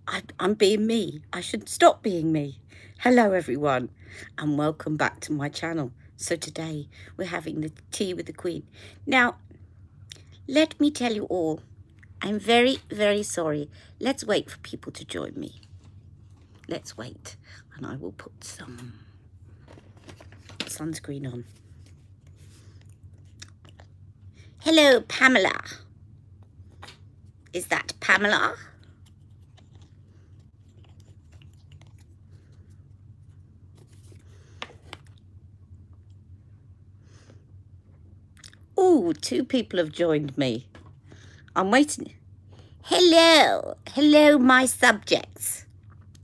I'm being me. I should stop being me. Hello, everyone, and welcome back to my channel. So today we're having the tea with the Queen. Now, let me tell you all, I'm very, very sorry. Let's wait for people to join me. Let's wait, and I will put some sunscreen on. Hello, Pamela. Is that Pamela? Oh, two people have joined me. I'm waiting. Hello. Hello, my subjects.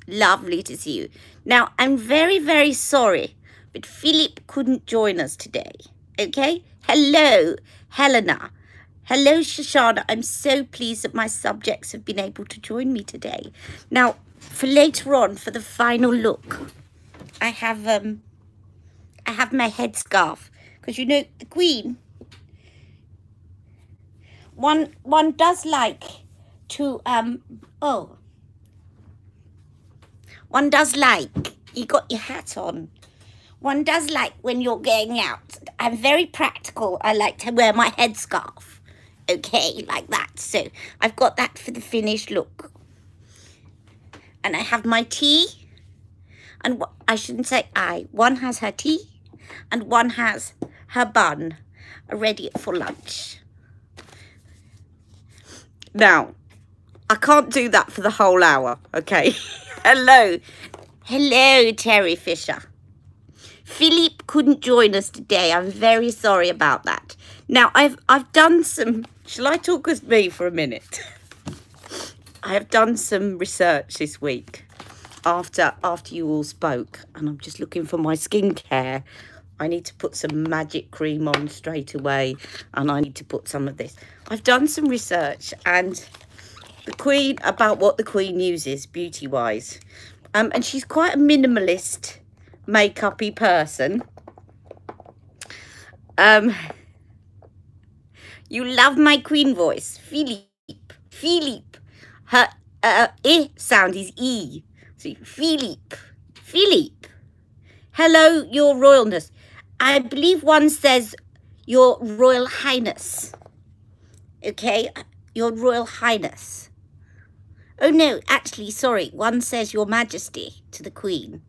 Lovely to see you. Now, I'm very, very sorry, but Philip couldn't join us today. Okay? Hello, Helena. Hello, Shoshana. I'm so pleased that my subjects have been able to join me today. Now, for later on, for the final look, I have my headscarf. Because, you know, the Queen, one does like to, one does like, you got your hat on. One does like when you're going out. I'm very practical. I like to wear my headscarf. Okay, like that. So I've got that for the finished look. And I have my tea. And I shouldn't say one has her tea and one has her bun ready for lunch. Now, I can't do that for the whole hour, okay? Hello, Terry Fisher. Philip couldn't join us today. I'm very sorry about that. Now, I've done some... Shall I talk as me for a minute? I have done some research this week after you all spoke, and I'm just looking for my skincare. I need to put some magic cream on straight away, and I need to put some of this. I've done some research, and the Queen, about what the Queen uses beauty-wise. And she's quite a minimalist makeup-y person. You love my Queen voice. Philippe. Her sound is E. So Philippe. Hello, Your Royalness. I believe one says Your Royal Highness. Okay, Your Royal Highness. Oh no, actually, sorry. One says Your Majesty to the Queen.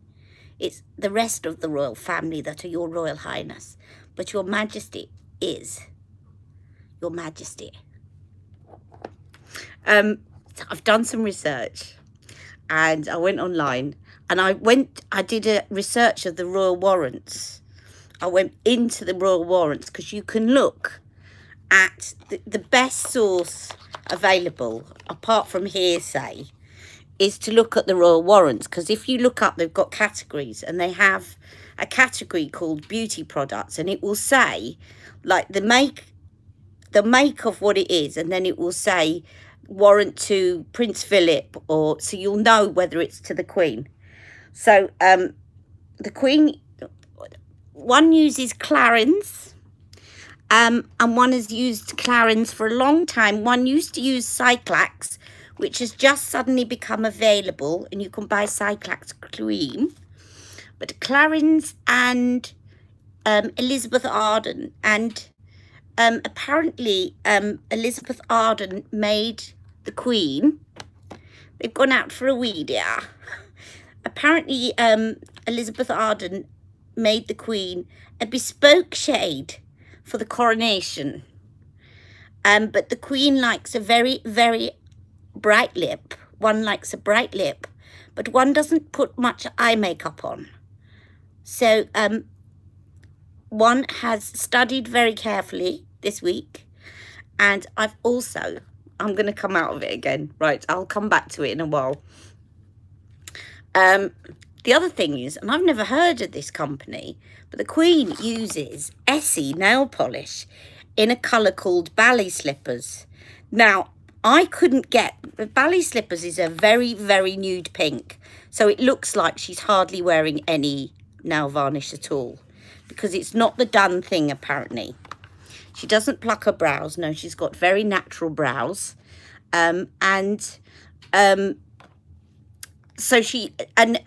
It's the rest of the royal family that are Your Royal Highness. But Your Majesty is Your Majesty. So I've done some research, and I went online, and I did a research of the royal warrants. I went into the royal warrants, because you can look at the best source available, apart from hearsay, is to look at the royal warrants. Because if you look up, they've got categories, and they have a category called beauty products, and it will say like the make of what it is, and then it will say warrant to Prince Philip, or so you'll know whether it's to the Queen. So the Queen, one uses Clarins, and one has used Clarins for a long time. One used to use Cyclax, which has just suddenly become available, and you can buy Cyclax cream. But Clarins and Elizabeth Arden, and apparently Elizabeth Arden made the Queen. They've gone out for a wee dear. Apparently Elizabeth Arden made the Queen a bespoke shade for the coronation. But the Queen likes a very, very bright lip. One likes a bright lip, but one doesn't put much eye makeup on. So one has studied very carefully this week, and I'm going to come out of it again. Right, I'll come back to it in a while. The other thing is, and I've never heard of this company, but the Queen uses Essie nail polish in a colour called Bally Slippers. Now, I couldn't get... Bally Slippers is a very, very nude pink, so it looks like she's hardly wearing any nail varnish at all, because it's not the done thing, apparently. She doesn't pluck her brows. No, she's got very natural brows. so she, and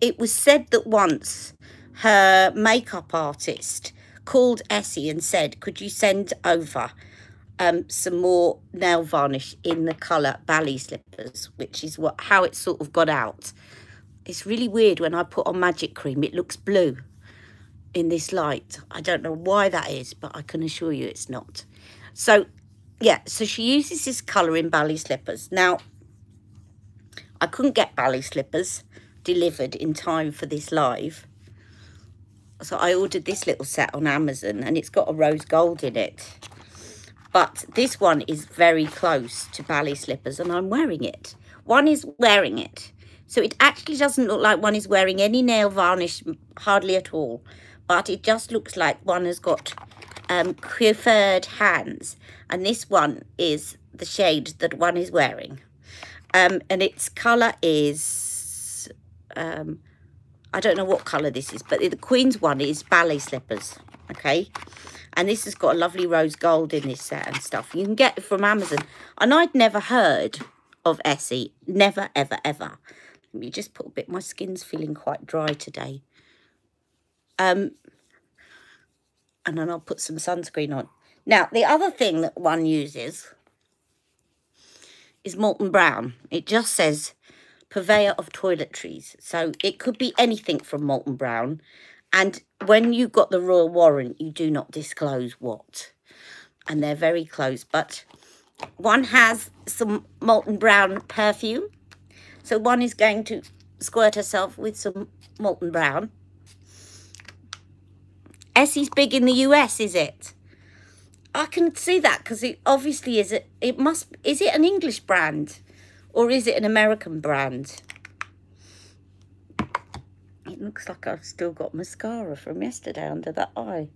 it was said that once her makeup artist called Essie and said, could you send over some more nail varnish in the colour Bally Slippers, which is how it sort of got out. It's really weird when I put on magic cream, it looks blue in this light. I don't know why that is, but I can assure you it's not. So yeah, so she uses this colour in Bally Slippers. Now, I couldn't get Bally Slippers delivered in time for this live, so I ordered this little set on Amazon, and it's got a rose gold in it. But this one is very close to Bally Slippers, and I'm wearing it. One is wearing it. So it actually doesn't look like one is wearing any nail varnish, hardly at all. But it just looks like one has got coiffured hands. And this one is the shade that one is wearing. And its colour is, I don't know what colour this is, but the Queen's one is Bally Slippers, okay? And this has got a lovely rose gold in this set and stuff. You can get it from Amazon. And I'd never heard of Essie. Never, ever, ever. Let me just put a bit. My skin's feeling quite dry today. And then I'll put some sunscreen on. Now, the other thing that one uses is Molton Brown. It just says purveyor of toiletries. So it could be anything from Molton Brown. And when you got the royal warrant, you do not disclose what. And they're very close. But one has some Molton Brown perfume. So one is going to squirt herself with some Molton Brown. Essie's big in the US, is it? I can see that because it obviously is. Is it an English brand or is it an American brand? It looks like I've still got mascara from yesterday under that eye.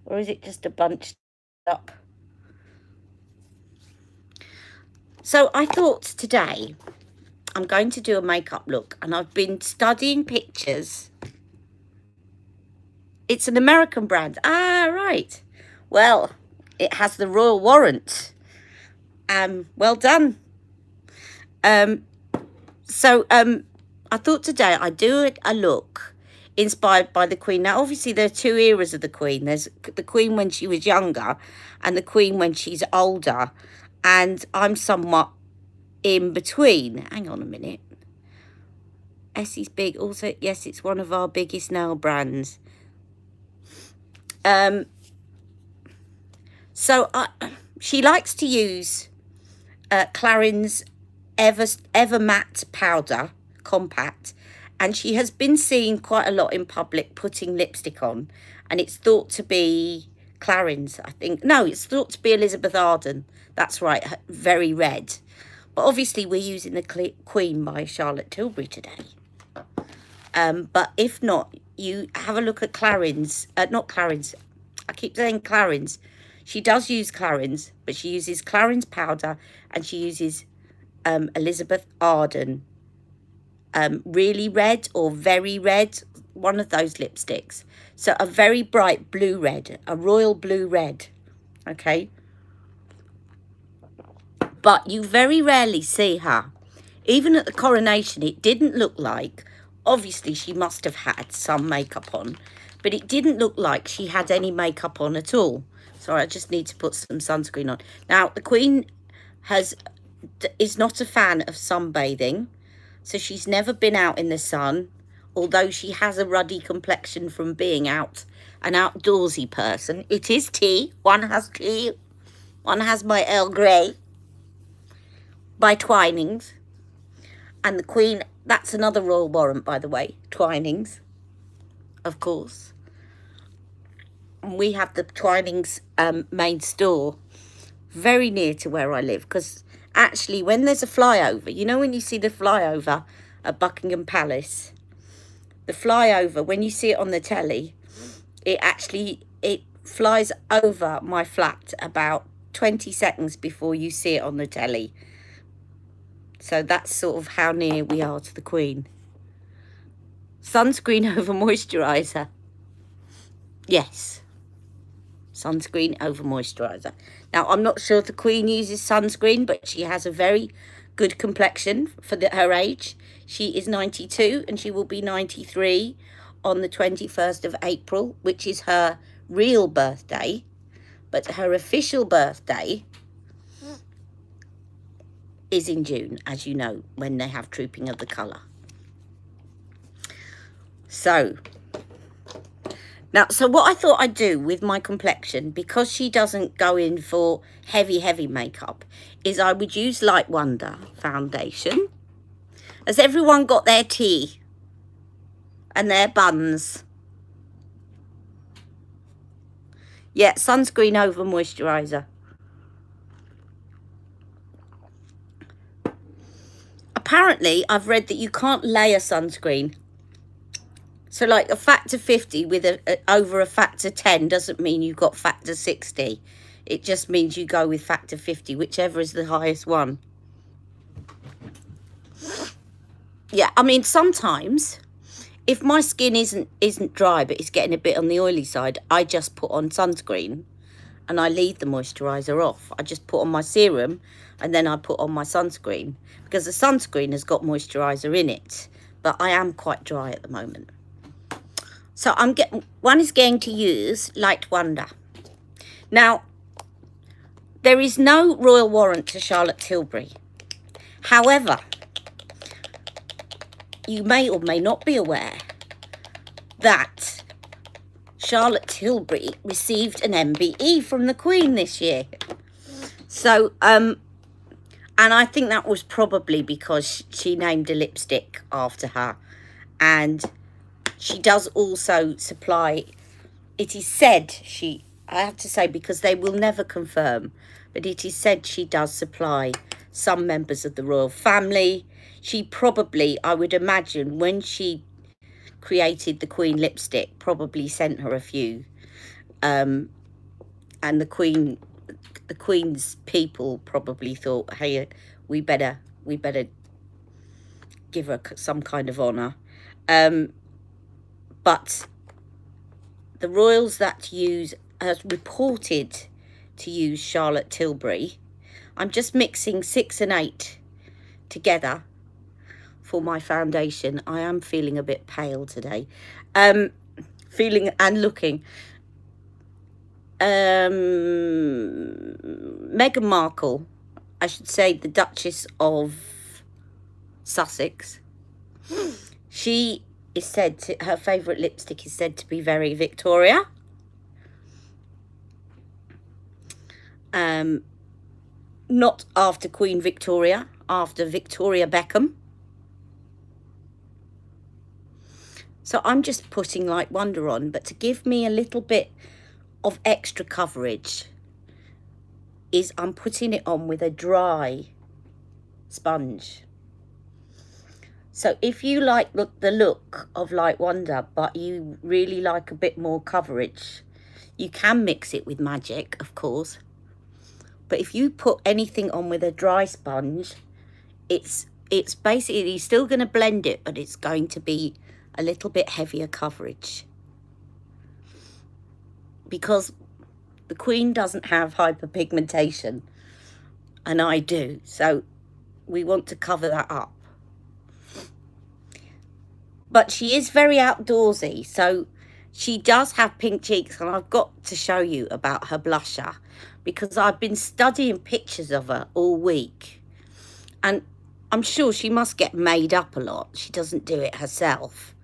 Or is it just a bunched up? So I thought today I'm going to do a makeup look, and I've been studying pictures. It's an American brand. Ah, right. Well, it has the royal warrant. Well done. I thought today I'd do a look inspired by the Queen. Now, obviously, there are two eras of the Queen. There's the Queen when she was younger and the Queen when she's older. And I'm somewhat in between. Hang on a minute. Essie's big. Also, yes, it's one of our biggest nail brands. She likes to use Clarins Ever Matte Powder Compact, and she has been seen quite a lot in public putting lipstick on, and it's thought to be Clarins, I think. No, it's thought to be Elizabeth Arden. That's right, very red. But obviously we're using the Queen by Charlotte Tilbury today. But if not, you have a look at Clarins, not Clarins, I keep saying Clarins. She does use Clarins, but she uses Clarins powder, and she uses Elizabeth Arden really red or very red, one of those lipsticks. So a very bright blue red, a royal blue red, okay? But you very rarely see her. Even at the coronation, it didn't look like, obviously she must have had some makeup on, but it didn't look like she had any makeup on at all. Sorry, I just need to put some sunscreen on. Now, the Queen is not a fan of sunbathing, so she's never been out in the sun, although she has a ruddy complexion from being out, an outdoorsy person. It is tea. One has tea. One has my Earl Grey by Twinings. And the Queen, that's another royal warrant, by the way, Twinings, of course. And we have the Twinings main store very near to where I live, because actually when there's a flyover, you know when you see the flyover at Buckingham Palace, the flyover, when you see it on the telly, it flies over my flat about 20 seconds before you see it on the telly. So that's sort of how near we are to the Queen. Sunscreen over moisturiser. Yes. Sunscreen over moisturiser. Now, I'm not sure if the Queen uses sunscreen, but she has a very good complexion for her age. She is 92 and she will be 93 on the 21st of April, which is her real birthday. But her official birthday is in June, as you know, when they have Trooping of the Colour. So, now, so what I thought I'd do with my complexion, because she doesn't go in for heavy makeup, is I would use Light Wonder foundation. Has everyone got their tea and their buns? Yeah, sunscreen over moisturiser. Apparently, I've read that you can't layer sunscreen. So like a factor 50 with over a factor 10 doesn't mean you've got factor 60. It just means you go with factor 50, whichever is the highest one. Yeah, I mean, sometimes if my skin isn't dry but it's getting a bit on the oily side, I just put on sunscreen and I leave the moisturiser off. I just put on my serum and then I put on my sunscreen, because the sunscreen has got moisturiser in it, but I am quite dry at the moment. So one is going to use Light Wonder. Now, there is no royal warrant to Charlotte Tilbury. However, you may or may not be aware that Charlotte Tilbury received an MBE from the Queen this year. So, and I think that was probably because she named a lipstick after her. And she does also supply, it is said I have to say, because they will never confirm, but it is said she does supply some members of the royal family. She probably, I would imagine, when she created the Queen lipstick, probably sent her a few. And the Queen's people probably thought, hey, we better give her some kind of honour. But the royals that are reported to use Charlotte Tilbury, I'm just mixing 6 and 8 together for my foundation. I am feeling a bit pale today. Feeling and looking. Meghan Markle, I should say the Duchess of Sussex, she is said to, her favourite lipstick is said to be Very Victoria. Not after Queen Victoria, after Victoria Beckham. So I'm just putting Light Wonder on, but to give me a little bit of extra coverage is I'm putting it on with a dry sponge. So if you like the look of Light Wonder, but you really like a bit more coverage, you can mix it with Magic, of course. But if you put anything on with a dry sponge, it's basically still going to blend it, but it's going to be a little bit heavier coverage. Because the Queen doesn't have hyperpigmentation, and I do. So we want to cover that up. But she is very outdoorsy, so she does have pink cheeks, and I've got to show you about her blusher, because I've been studying pictures of her all week, and I'm sure she must get made up a lot. She doesn't do it herself,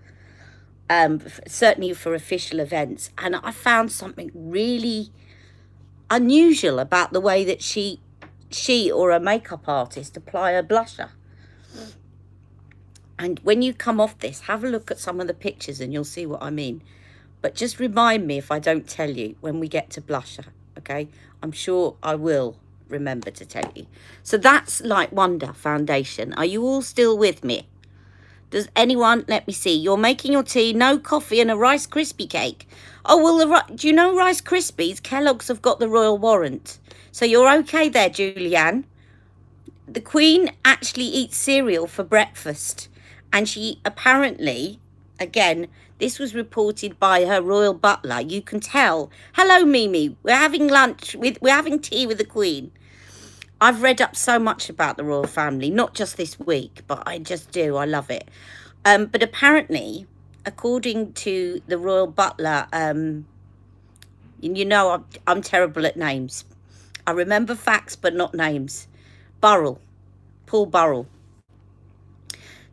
certainly for official events. And I found something really unusual about the way that she or a makeup artist apply her blusher. And when you come off this, have a look at some of the pictures and you'll see what I mean. But just remind me if I don't tell you when we get to blusher, okay? I'm sure I will remember to tell you. So that's Light Wonder foundation. Are you all still with me? Does anyone, let me see, you're making your tea, no coffee and a Rice Krispie cake. Oh, well, do you know Rice Krispies? Kellogg's have got the royal warrant. So you're okay there, Julianne. The Queen actually eats cereal for breakfast. And she apparently, again, this was reported by her royal butler. You can tell. Hello, Mimi. We're having lunch. We're having tea with the Queen. I've read up so much about the royal family, not just this week, but I just do. I love it. But apparently, according to the royal butler, you know I'm terrible at names. I remember facts, but not names. Burrell, Paul Burrell.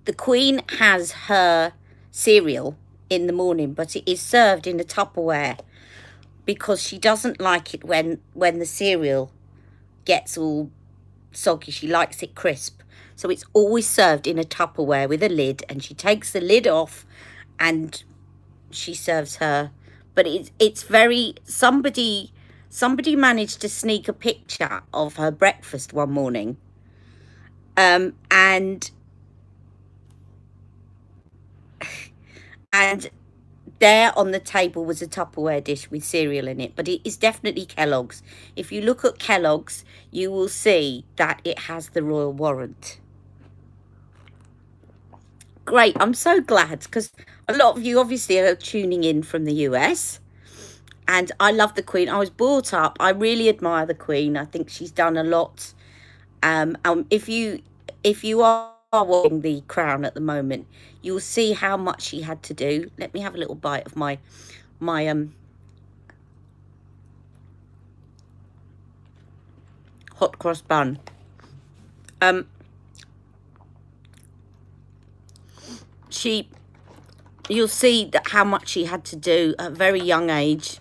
The Queen has her cereal in the morning, but it is served in a Tupperware because she doesn't like it when the cereal gets all soggy. She likes it crisp. So it's always served in a Tupperware with a lid, and she takes the lid off and she serves her. But it's very, somebody managed to sneak a picture of her breakfast one morning, and there on the table was a Tupperware dish with cereal in it, but it is definitely Kellogg's. If you look at Kellogg's, you will see that it has the royal warrant. Great, I'm so glad, because a lot of you obviously are tuning in from the US, and I love the Queen. I was brought up, I really admire the Queen. I think she's done a lot. If you are watching The Crown at the moment, you'll see how much she had to do. Let me have a little bite of my hot cross bun. You'll see that how much she had to do at a very young age.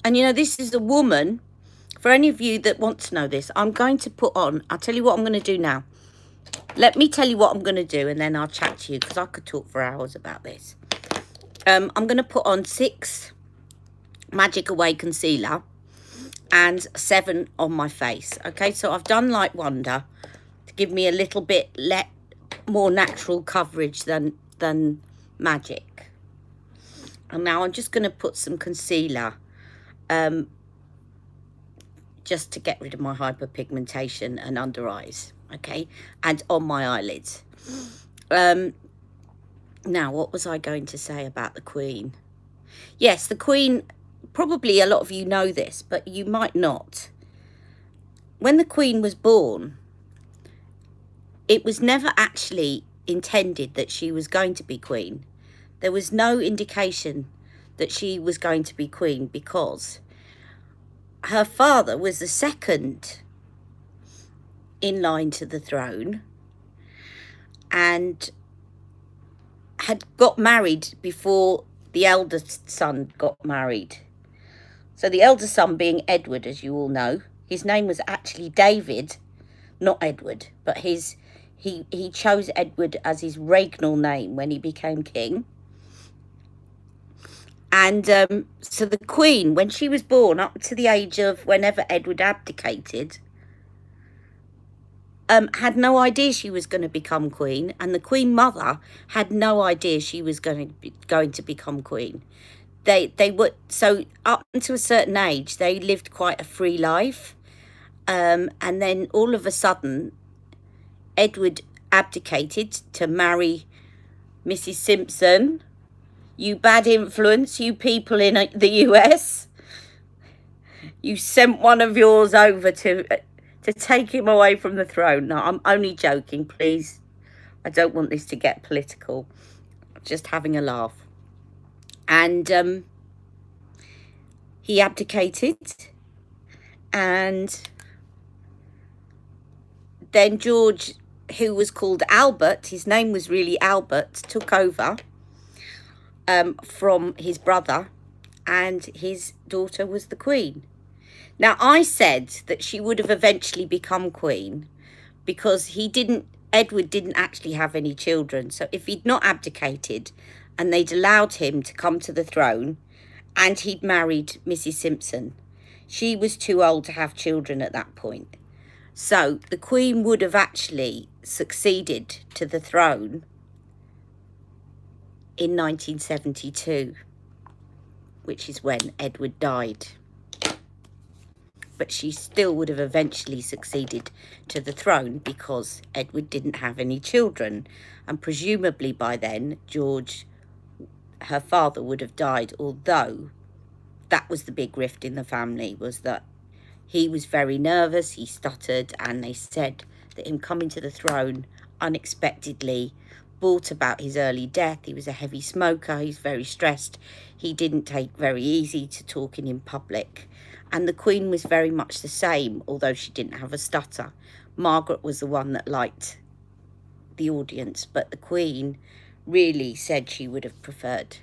And you know, this is a woman, for any of you that want to know this, I'm going to put on, I'll tell you what I'm going to do now. Let me tell you what I'm going to do, and then I'll chat to you, because I could talk for hours about this. I'm going to put on 6 Magic Away concealer and 7 on my face. Okay, so I've done Light Wonder to give me a little bit more natural coverage than Magic. And now I'm just going to put some concealer just to get rid of my hyperpigmentation and under eyes. Okay, and on my eyelids. Now, what was I going to say about the Queen? Yes, the Queen, probably a lot of you know this, but you might not. When the Queen was born, it was never actually intended that she was going to be Queen. There was no indication that she was going to be Queen, because her father was the second in line to the throne and had got married before the eldest son got married. So the eldest son being Edward, as you all know, his name was actually David, not Edward, but he chose Edward as his regnal name when he became king. And so the Queen, when she was born, up to the age of whenever Edward abdicated, had no idea she was going to become Queen, and the Queen Mother had no idea she was going to become Queen. They were, so up until a certain age, they lived quite a free life, and then all of a sudden, Edward abdicated to marry Mrs. Simpson. You bad influence, you people in the US. You sent one of yours over to take him away from the throne. No, I'm only joking, please. I don't want this to get political. I'm just having a laugh. And he abdicated. And then George, who was called Albert, his name was really Albert, took over from his brother, and his daughter was the Queen. Now, I said that she would have eventually become Queen because Edward didn't actually have any children. So if he'd not abdicated and they'd allowed him to come to the throne and he'd married Mrs. Simpson, she was too old to have children at that point. So the Queen would have actually succeeded to the throne in 1972, which is when Edward died. But she still would have eventually succeeded to the throne because Edward didn't have any children. And presumably by then, George, her father, would have died, although that was the big rift in the family, was that He was very nervous, he stuttered, and they said that him coming to the throne unexpectedly brought about his early death. He was a heavy smoker, he's very stressed, he didn't take very easy to talking in public. And the Queen was very much the same, although she didn't have a stutter. Margaret was the one that liked the audience, but the Queen really said she would have preferred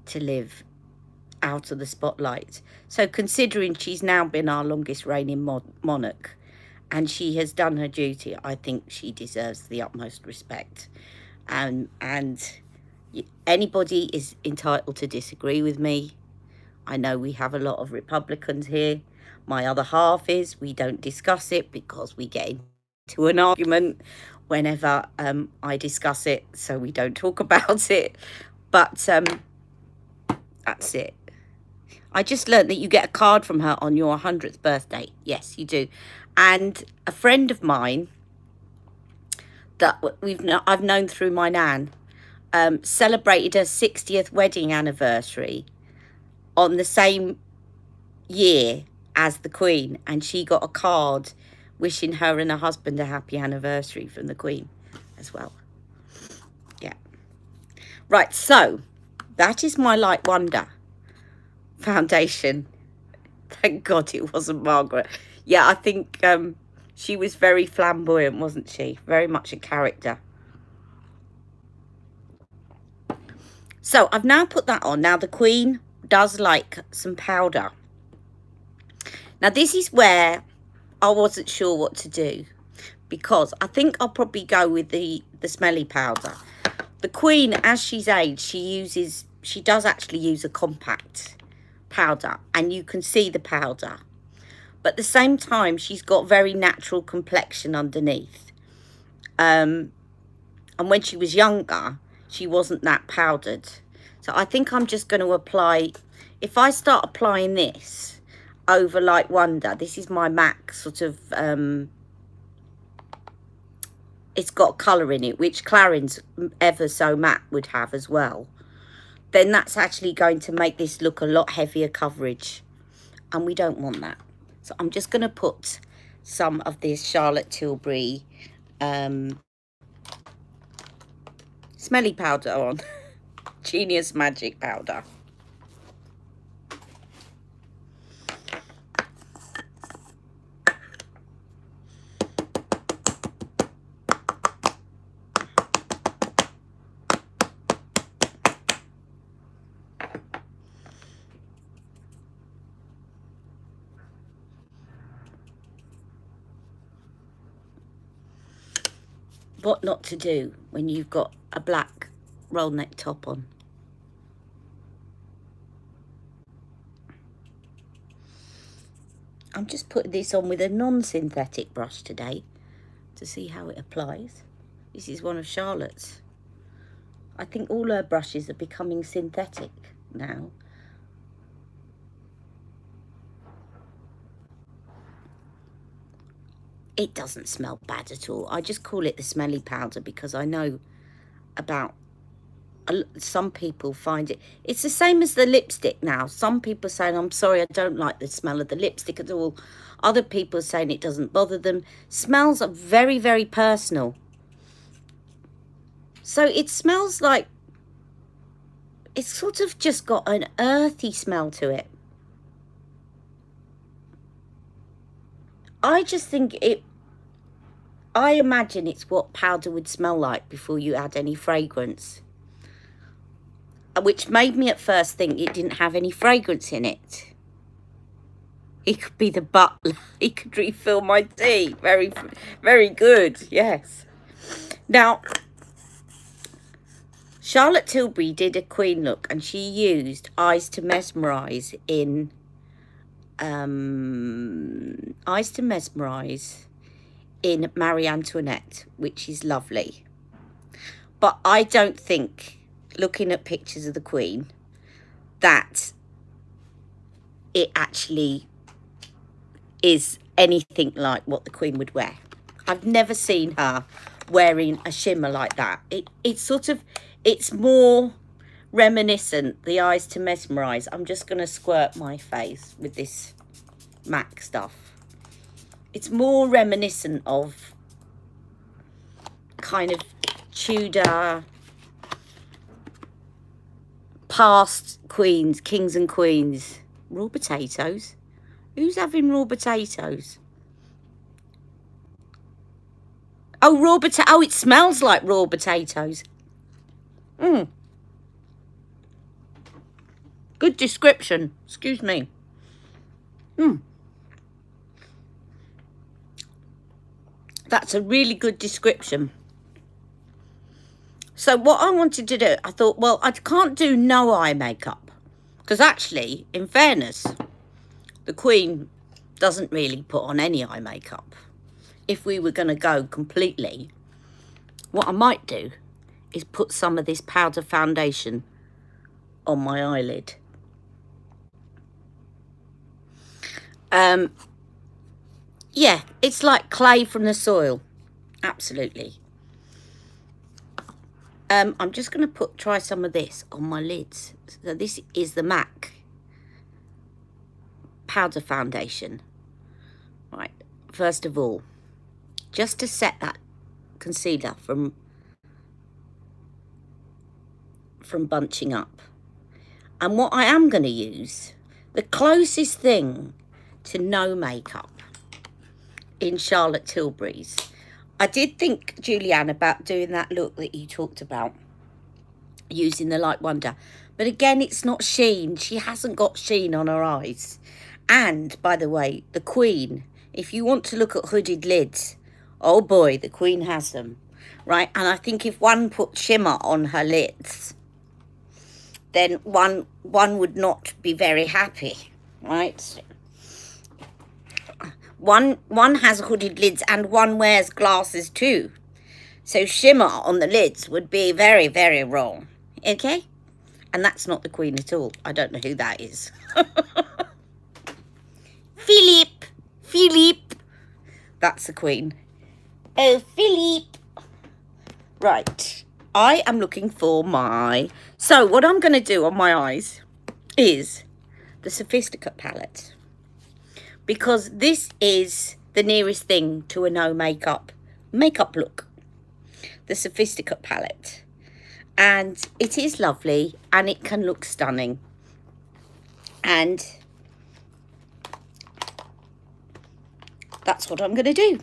to live out of the spotlight. So considering she's now been our longest reigning monarch and she has done her duty, I think she deserves the utmost respect. And anybody is entitled to disagree with me. I know we have a lot of Republicans here. My other half is, we don't discuss it because we get into an argument whenever I discuss it, so we don't talk about it. But that's it. I just learned that you get a card from her on your 100th birthday. Yes, you do. And a friend of mine that I've known through my nan celebrated her 60th wedding anniversary on the same year as the Queen, and she got a card wishing her and her husband a happy anniversary from the Queen as well. Yeah. Right, so that is my Light Wonder foundation. Thank God it wasn't Margaret. Yeah, I think she was very flamboyant, wasn't she? Very much a character. So I've now put that on. Now the Queen does like some powder. Now this is where I wasn't sure what to do, because I think I'll probably go with the smelly powder. The Queen, as she's aged, she does actually use a compact powder, and you can see the powder. But at the same time, she's got very natural complexion underneath. And when she was younger, she wasn't that powdered. So I think I'm just going to apply, if I start applying this over Light Wonder, this is my MAC sort of, it's got colour in it, which Clarins Ever So Matte would have as well. Then that's actually going to make this look a lot heavier coverage, and we don't want that. So I'm just going to put some of this Charlotte Tilbury smelly powder on. Genius Magic powder. What not to do when you've got a black roll neck top on. I'm just putting this on with a non-synthetic brush today to see how it applies. This is one of Charlotte's. I think all her brushes are becoming synthetic now. It doesn't smell bad at all. I just call it the smelly powder because I know about some people find it's the same as the lipstick now. Some people are saying, I'm sorry, I don't like the smell of the lipstick at all. Other people are saying it doesn't bother them. Smells are very, very personal. So it smells like, it's sort of just got an earthy smell to it. I just think I imagine it's what powder would smell like before you add any fragrance. Which made me at first think it didn't have any fragrance in it. He could be the butler. He could refill my tea. Very, very good. Yes. Now, Charlotte Tilbury did a Queen look, and she used Eyes to Mesmerise in Eyes to Mesmerise in Marie Antoinette, which is lovely. But I don't think, looking at pictures of the Queen, that it actually is anything like what the Queen would wear. I've never seen her wearing a shimmer like that. It's more reminiscent, the Eyes to Mesmerise. I'm just going to squirt my face with this MAC stuff. It's more reminiscent of kind of Tudor past queens, kings and queens. Raw potatoes? Who's having raw potatoes? Oh, raw potato. Oh, it smells like raw potatoes. Good description. Excuse me. That's a really good description. So what I wanted to do, I thought, well, I can't do no eye makeup. Because actually, in fairness, the Queen doesn't really put on any eye makeup. If we were going to go completely, what I might do is put some of this powder foundation on my eyelid. Yeah, it's like clay from the soil. Absolutely. I'm just going to try some of this on my lids. So this is the MAC powder foundation. Right, first of all, just to set that concealer from bunching up. And what I am going to use, the closest thing to no makeup in Charlotte Tilbury's. I did think, Julianne, about doing that look that you talked about, using the Light Wonder. But again, it's not sheen. She hasn't got sheen on her eyes. And, by the way, the Queen, if you want to look at hooded lids, oh boy, the Queen has them, right? And I think if one put shimmer on her lids, then one would not be very happy, right? One has hooded lids and one wears glasses too. So shimmer on the lids would be very, very wrong. Okay? And that's not the Queen at all. I don't know who that is. Philippe. That's the Queen. Oh, Philippe. Right. I am looking for my... So what I'm going to do on my eyes is the Sophisticate palette. Because this is the nearest thing to a no makeup look. The Sophisticate palette. And it is lovely and it can look stunning. And that's what I'm going to do.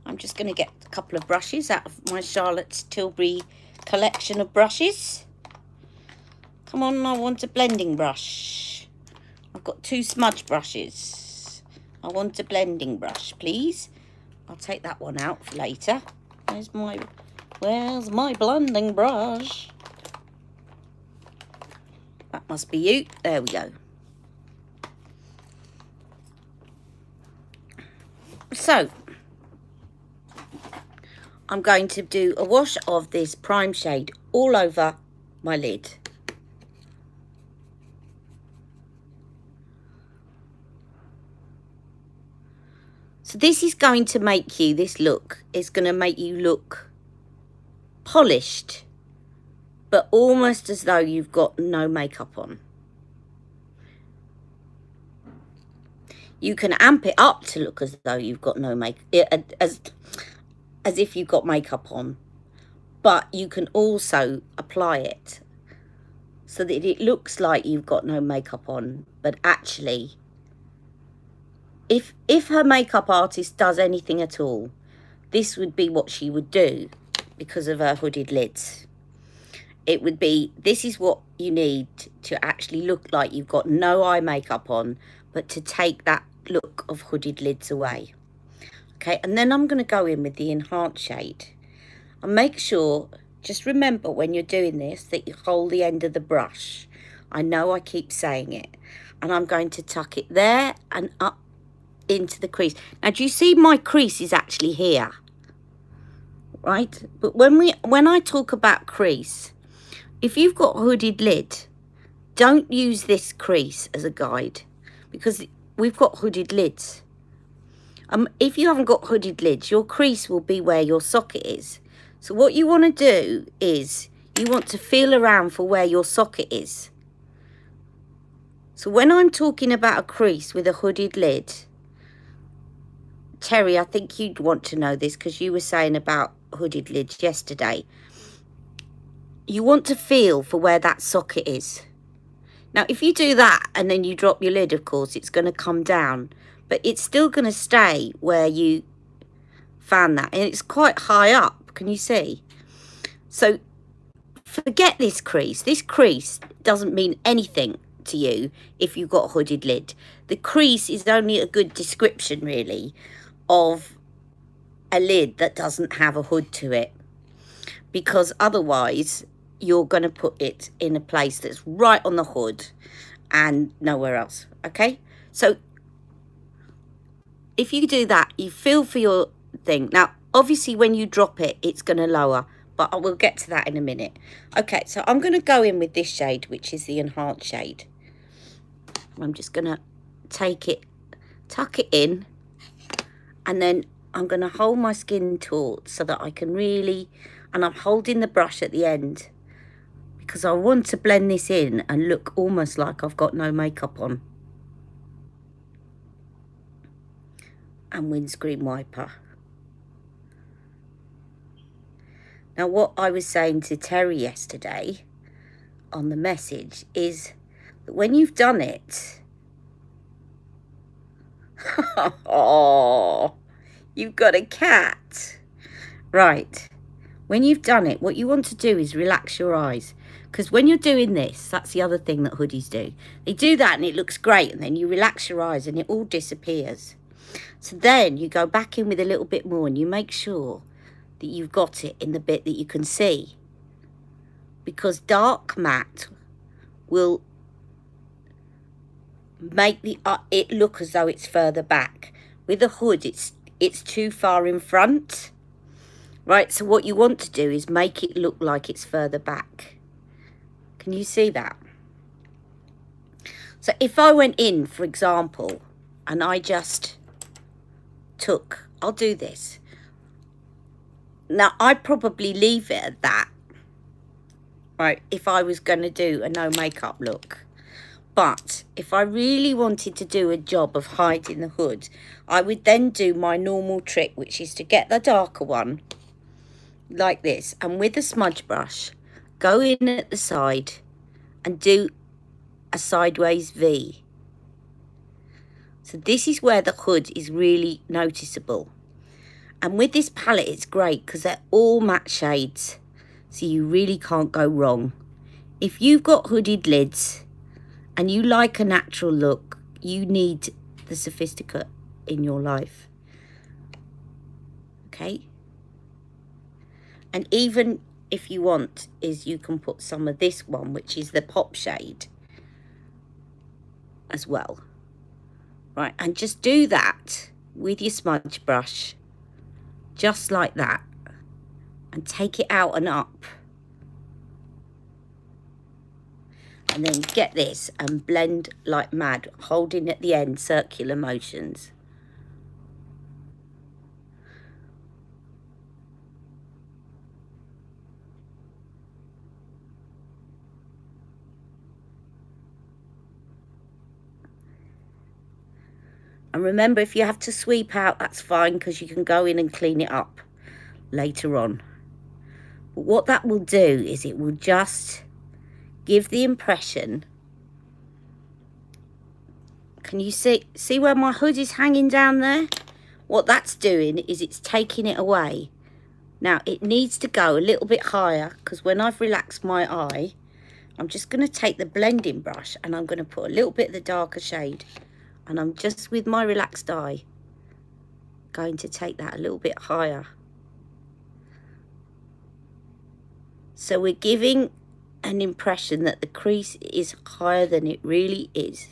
I'm just going to get a couple of brushes out of my Charlotte Tilbury collection of brushes. Come on, I want a blending brush. I've got 2 smudge brushes. I want a blending brush, please. I'll take that one out for later. Where's my blending brush? That must be you. There we go. So, I'm going to do a wash of this prime shade all over my lid. So this is going to make you, this look is going to make you look polished, but almost as though you've got no makeup on. You can amp it up to look as though you've got no makeup, as if you've got makeup on, but you can also apply it so that it looks like you've got no makeup on, but actually, if her makeup artist does anything at all, this would be what she would do because of her hooded lids. It would be, this is what you need to actually look like you've got no eye makeup on, but to take that look of hooded lids away. Okay, and then I'm going to go in with the enhanced shade. And make sure, just remember when you're doing this, that you hold the end of the brush. I know I keep saying it. And I'm going to tuck it there and up into the crease. Now, do you see my crease is actually here? Right? But when I talk about crease, if you've got a hooded lid, don't use this crease as a guide because we've got hooded lids. If you haven't got hooded lids, your crease will be where your socket is. So what you want to do is you want to feel around for where your socket is. So when I'm talking about a crease with a hooded lid, Terry, I think you'd want to know this because you were saying about hooded lids yesterday. You want to feel for where that socket is. Now, if you do that and then you drop your lid, of course, it's going to come down. But it's still going to stay where you found that. And it's quite high up, can you see? So forget this crease. This crease doesn't mean anything to you if you've got a hooded lid. The crease is only a good description, really, of a lid that doesn't have a hood to it. Because otherwise, you're going to put it in a place that's right on the hood and nowhere else, okay? So if you do that, you feel for your thing. Now, obviously, when you drop it, it's going to lower, but I will get to that in a minute. Okay, so I'm going to go in with this shade, which is the enhanced shade. I'm just going to take it, tuck it in, and then I'm going to hold my skin taut so that I can really, and I'm holding the brush at the end because I want to blend this in and look almost like I've got no makeup on. And windscreen wiper. Now, what I was saying to Terry yesterday on the message is that when you've done it, oh, you've got a cat. Right. When you've done it, what you want to do is relax your eyes. Because when you're doing this, that's the other thing that hoodies do. They do that and it looks great, and then you relax your eyes and it all disappears. So then you go back in with a little bit more and you make sure that you've got it in the bit that you can see. Because dark matte will make the it look as though it's further back. With a hood, it's too far in front. Right, so what you want to do is make it look like it's further back. Can you see that? So if I went in, for example, and I just took, I'll do this. Now, I'd probably leave it at that, right, if I was going to do a no makeup look. But if I really wanted to do a job of hiding the hood, I would then do my normal trick, which is to get the darker one, like this, and with a smudge brush, go in at the side and do a sideways V. So this is where the hood is really noticeable. And with this palette, it's great because they're all matte shades, so you really can't go wrong. If you've got hooded lids and you like a natural look, you need the Sophisticate in your life. Okay? And even if you want, is you can put some of this one, which is the pop shade, as well. Right, and just do that with your smudge brush, just like that, and take it out and up. And then get this and blend like mad, holding at the end circular motions. And remember, if you have to sweep out, that's fine, because you can go in and clean it up later on. But what that will do is it will just give the impression. Can you see where my hood is hanging down there? What that's doing is it's taking it away. Now, it needs to go a little bit higher, because when I've relaxed my eye, I'm just going to take the blending brush and I'm going to put a little bit of the darker shade. And I'm just, with my relaxed eye, going to take that a little bit higher. So we're giving an impression that the crease is higher than it really is.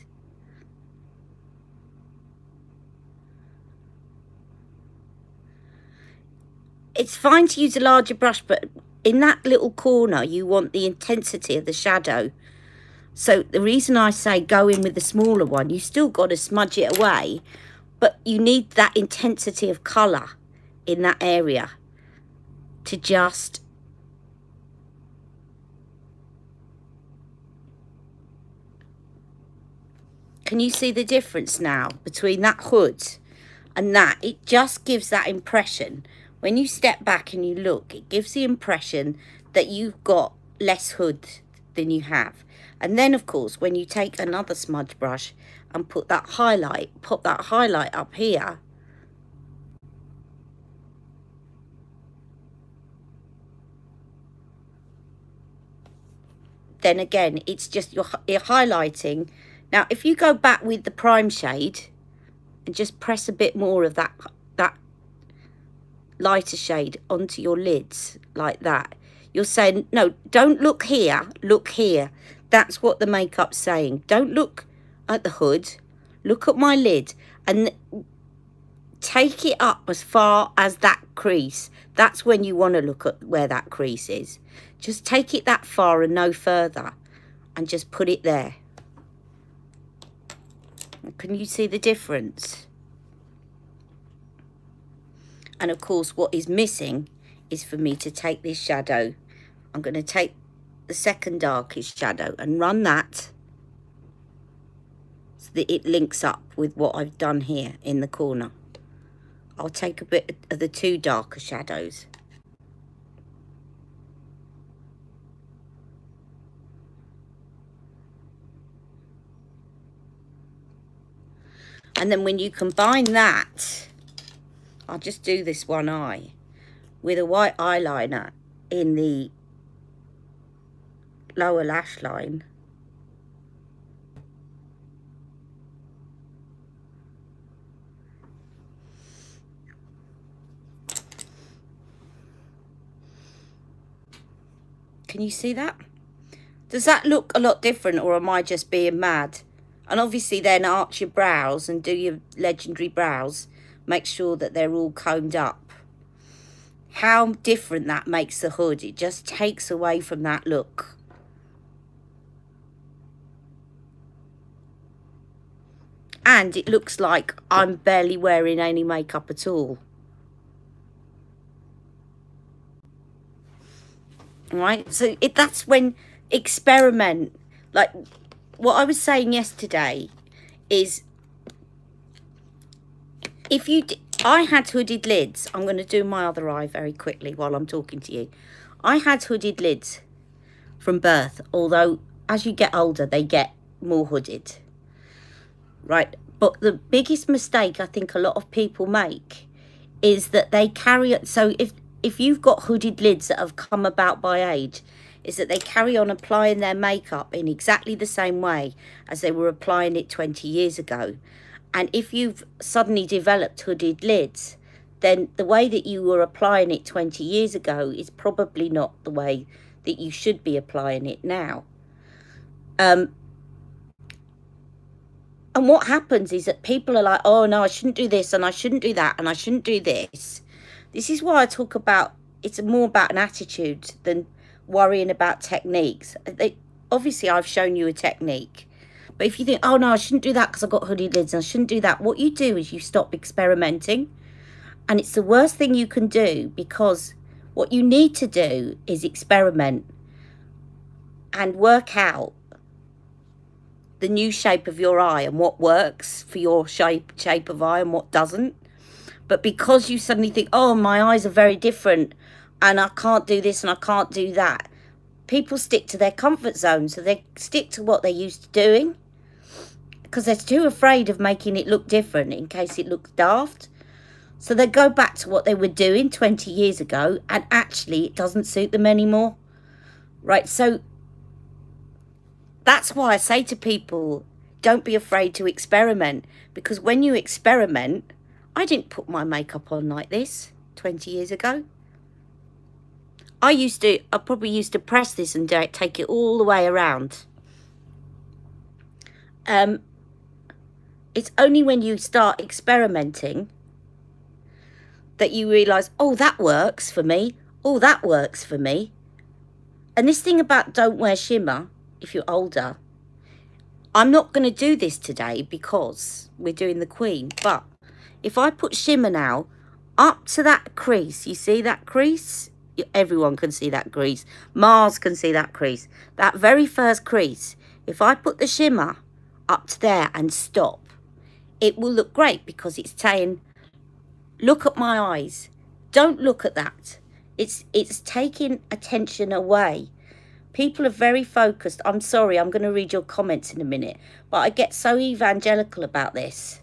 It's fine to use a larger brush, but in that little corner, you want the intensity of the shadow. So the reason I say go in with the smaller one, you still got to smudge it away, but you need that intensity of colour in that area to just can you see the difference now between that hood And that, it just gives that impression. When you step back and you look, it gives the impression that you've got less hood than you have. And then, of course, when you take another smudge brush and put that highlight up here, then again, it's just you're highlighting. Now, if you go back with the prime shade and just press a bit more of that lighter shade onto your lids like that, you're saying, no, don't look here, look here. That's what the makeup's saying. Don't look at the hood, look at my lid, and take it up as far as that crease. That's when you want to look at where that crease is. Just take it that far and no further, and just put it there. Can you see the difference? And of course, what is missing is for me to take this shadow. I'm going to take the second darkest shadow and run that so that it links up with what I've done here in the corner. I'll take a bit of the two darker shadows. And then when you combine that, I'll just do this one eye with a white eyeliner in the lower lash line. Can you see that? Does that look a lot different, or am I just being mad? And obviously then arch your brows and do your legendary brows. Make sure that they're all combed up. How different that makes the hood. It just takes away from that look. And it looks like I'm barely wearing any makeup at all. Right? So that's when experiment. Like what I was saying yesterday is, if you, I had hooded lids. I'm going to do my other eye very quickly while I'm talking to you. I had hooded lids from birth, although as you get older, they get more hooded. Right? But the biggest mistake I think a lot of people make is that they carry it. So if you've got hooded lids that have come about by age, is that they carry on applying their makeup in exactly the same way as they were applying it 20 years ago. And if you've suddenly developed hooded lids, then the way that you were applying it 20 years ago is probably not the way that you should be applying it now. And what happens is that people are like, oh no, I shouldn't do this and I shouldn't do that and I shouldn't do this. This is why I talk about, it's more about an attitude than worrying about techniques. Obviously I've shown you a technique, but if you think, oh no, I shouldn't do that because I've got hooded lids and I shouldn't do that, what you do is you stop experimenting. And it's the worst thing you can do, because what you need to do is experiment and work out the new shape of your eye and what works for your shape of eye and what doesn't. But because you suddenly think, oh, my eyes are very different and I can't do this and I can't do that, people stick to their comfort zone. So they stick to what they're used to doing because they're too afraid of making it look different in case it looks daft. So they go back to what they were doing 20 years ago, and actually it doesn't suit them anymore. Right, so that's why I say to people, don't be afraid to experiment, because when you experiment, I didn't put my makeup on like this 20 years ago. I probably used to press this and take it all the way around. It's only when you start experimenting that you realise, oh, that works for me. Oh, that works for me. And this thing about don't wear shimmer if you're older, I'm not going to do this today because we're doing the Queen. But if I put shimmer now up to that crease, you see that crease? Everyone can see that crease. Mars can see that crease. That very first crease, if I put the shimmer up to there and stop, it will look great because it's saying, Look at my eyes. Don't look at that. It's taking attention away. People are very focused. I'm sorry, I'm going to read your comments in a minute, but I get so evangelical about this.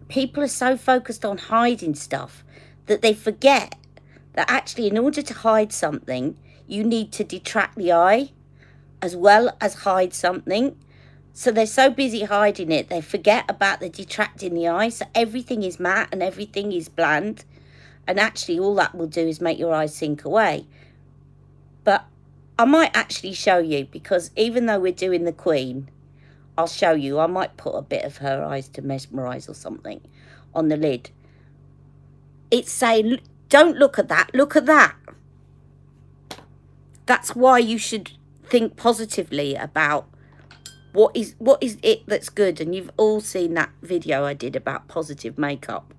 People are so focused on hiding stuff that they forget that actually in order to hide something, you need to detract the eye as well as hide something. So they're so busy hiding it, they forget about the detracting the eye. So everything is matte and everything is bland. And actually all that will do is make your eyes sink away. But I might actually show you, because even though we're doing the Queen, I'll show you. I might put a bit of her eyes to mesmerise or something on the lid. It's saying, don't look at that, look at that. That's why you should think positively about what is it that's good. And you've all seen that video I did about positive makeup.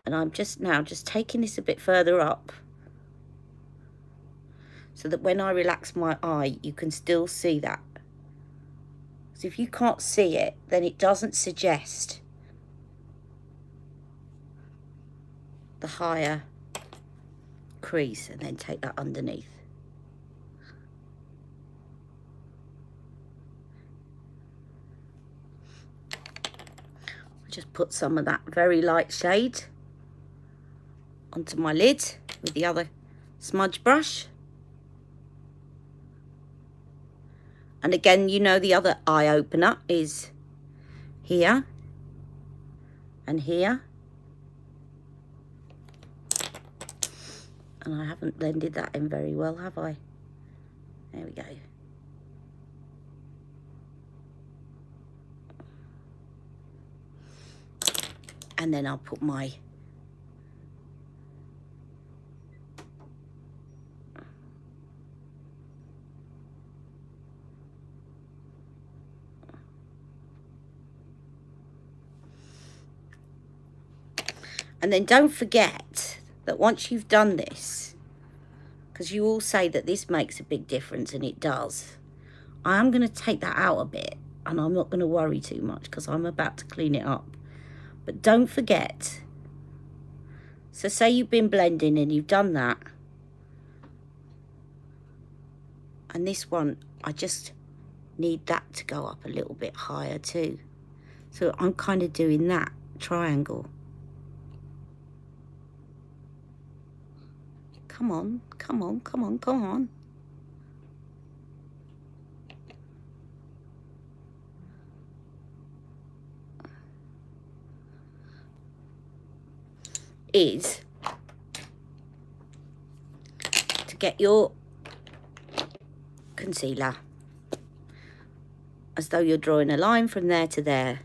And I'm just taking this a bit further up, so that when I relax my eye, you can still see that. So if you can't see it, then it doesn't suggest the higher crease. And then take that underneath. Just put some of that very light shade onto my lid with the other smudge brush. And again, you know, the other eye opener is here and here. And I haven't blended that in very well, have I? There we go. And then I'll put my and then don't forget that once you've done this, because you all say that this makes a big difference, and it does, I am going to take that out a bit, and I'm not going to worry too much because I'm about to clean it up. But don't forget, so say you've been blending and you've done that, and this one, I just need that to go up a little bit higher too. So I'm kind of doing that triangle. Come on, come on, come on, come on. Is to get your concealer as though you're drawing a line from there to there.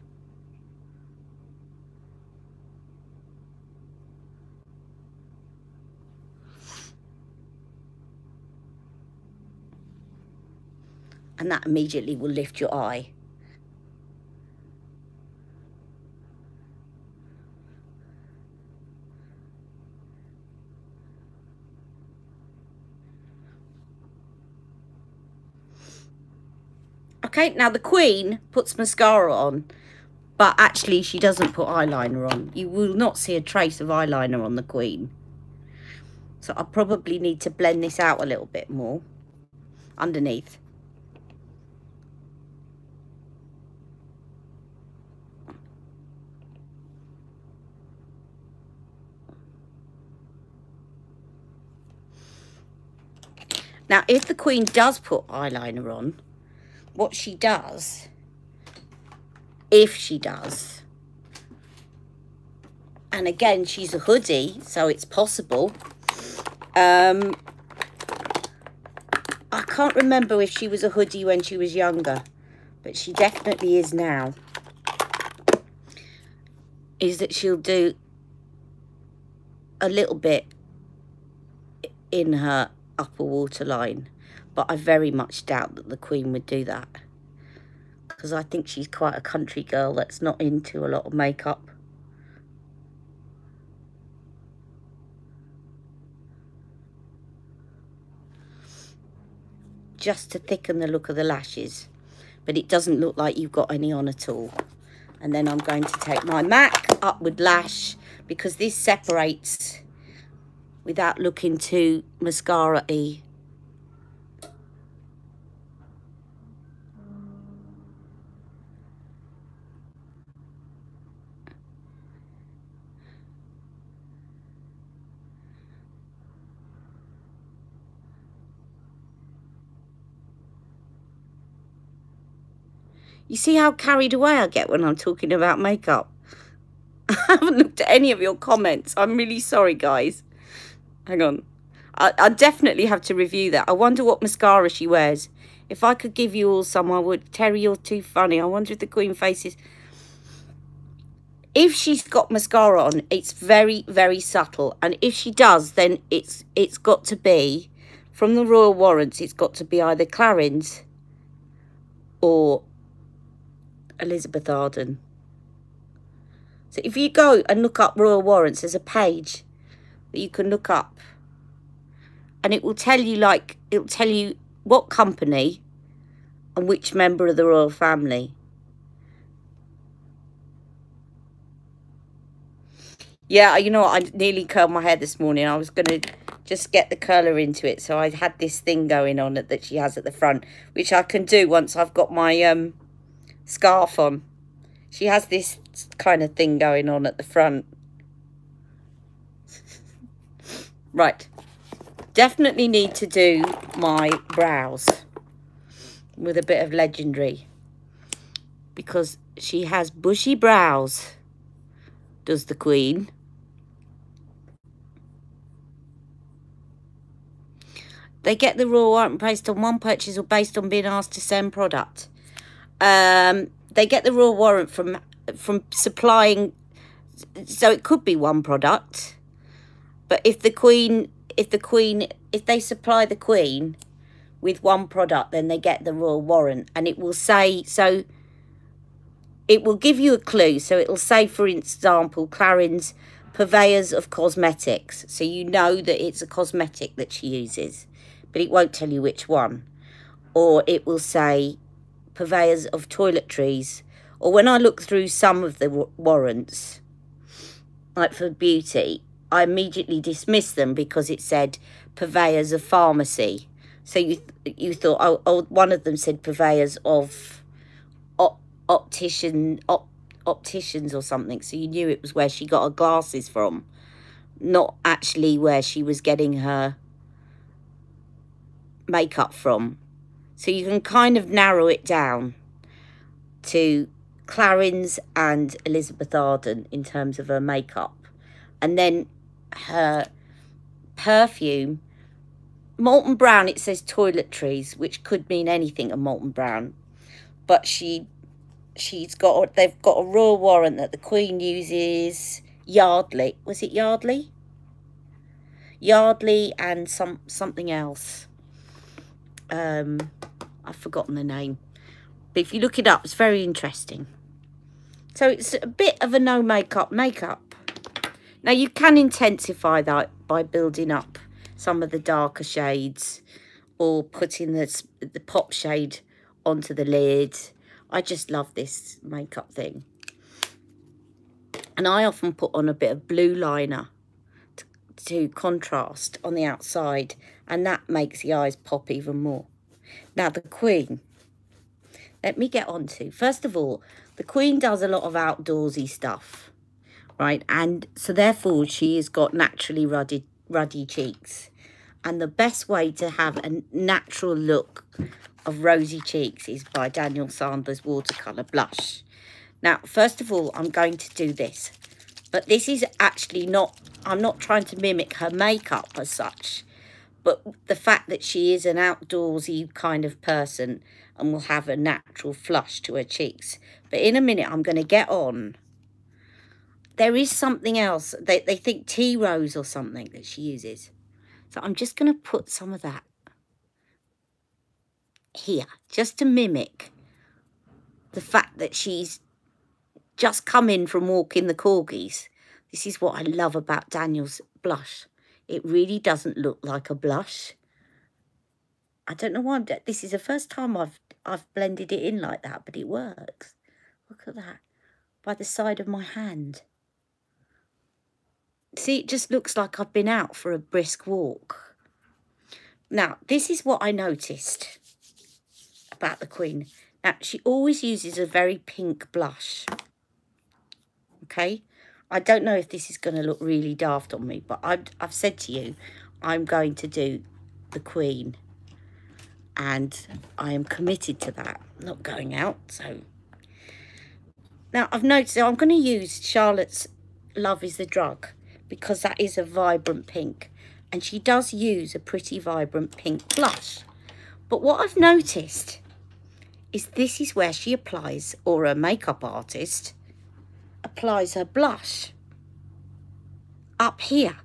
And that immediately will lift your eye. Okay, now the Queen puts mascara on, but actually she doesn't put eyeliner on. You will not see a trace of eyeliner on the Queen. So I probably need to blend this out a little bit more underneath. Now, if the Queen does put eyeliner on, what she does, if she does, and again, she's a hoodie, so it's possible. I can't remember if she was a hoodie when she was younger, but she definitely is now. Is that she'll do a little bit in her upper waterline, but I very much doubt that the Queen would do that, because I think she's quite a country girl that's not into a lot of makeup. Just to thicken the look of the lashes, but it doesn't look like you've got any on at all. And then I'm going to take my MAC upward lash, because this separates without looking too mascara-y. You see how carried away I get when I'm talking about makeup? I haven't looked at any of your comments. I'm really sorry, guys. Hang on. I definitely have to review that. I wonder what mascara she wears. If I could give you all some, I would. Terry, you're too funny. I wonder if the Queen faces... If she's got mascara on, it's very, very subtle. And if she does, then it's got to be, from the Royal Warrants, it's got to be either Clarins or Elizabeth Arden. So if you go and look up Royal Warrants, there's a page that you can look up. And it will tell you, like, it'll tell you what company and which member of the royal family. Yeah, you know what? I nearly curled my hair this morning. I was going to just get the curler into it. So I had this thing going on that she has at the front, which I can do once I've got my scarf on. She has this kind of thing going on at the front. Right. Definitely need to do my brows with a bit of Legendary, because she has bushy brows, does the Queen. They get the Royal Warrant based on one purchase or based on being asked to send product. They get the Royal Warrant from supplying, so it could be one product. But if they supply the Queen with one product, then they get the Royal Warrant, and it will say, so it will give you a clue. So it will say, for example, Clarins, purveyors of cosmetics. So you know that it's a cosmetic that she uses, but it won't tell you which one. Or it will say purveyors of toiletries. Or when I look through some of the warrants, like for beauty, I immediately dismissed them because it said purveyors of pharmacy. So you thought, oh, one of them said purveyors of opticians or something. So you knew it was where she got her glasses from, not actually where she was getting her makeup from. So you can kind of narrow it down to Clarins and Elizabeth Arden in terms of her makeup. And then her perfume, Molton Brown, it says toiletries, which could mean anything of Molton Brown. But they've got a Royal Warrant that the Queen uses. Yardley, was it Yardley? Yardley and something else. I've forgotten the name. But if you look it up, it's very interesting. So it's a bit of a no makeup. Now you can intensify that by building up some of the darker shades or putting the pop shade onto the lid. I just love this makeup thing. And I often put on a bit of blue liner to contrast on the outside, and that makes the eyes pop even more. Now the Queen, let me get on to, first of all, the Queen does a lot of outdoorsy stuff, right? And so therefore she has got naturally ruddy cheeks. And the best way to have a natural look of rosy cheeks is by Daniel Sandler's watercolour blush. Now, first of all, I'm going to do this. But this is actually not, I'm not trying to mimic her makeup as such. But the fact that she is an outdoorsy kind of person and will have a natural flush to her cheeks. But in a minute, I'm going to get on. There is something else. They think tea rose or something that she uses. So I'm just going to put some of that here, just to mimic the fact that she's just come in from walking the corgis. This is what I love about Daniel's blush. It really doesn't look like a blush. I don't know why this is the first time I've blended it in like that, but it works. Look at that. By the side of my hand. See, it just looks like I've been out for a brisk walk. Now, this is what I noticed about the Queen. Now, she always uses a very pink blush. Okay? I don't know if this is going to look really daft on me, but I've said to you, I'm going to do the Queen. And I am committed to that. I'm not going out, so... Now, I've noticed I'm going to use Charlotte's Love is the Drug, because that is a vibrant pink. And she does use a pretty vibrant pink blush. But what I've noticed is this is where she applies, or a makeup artist applies her blush. Up here.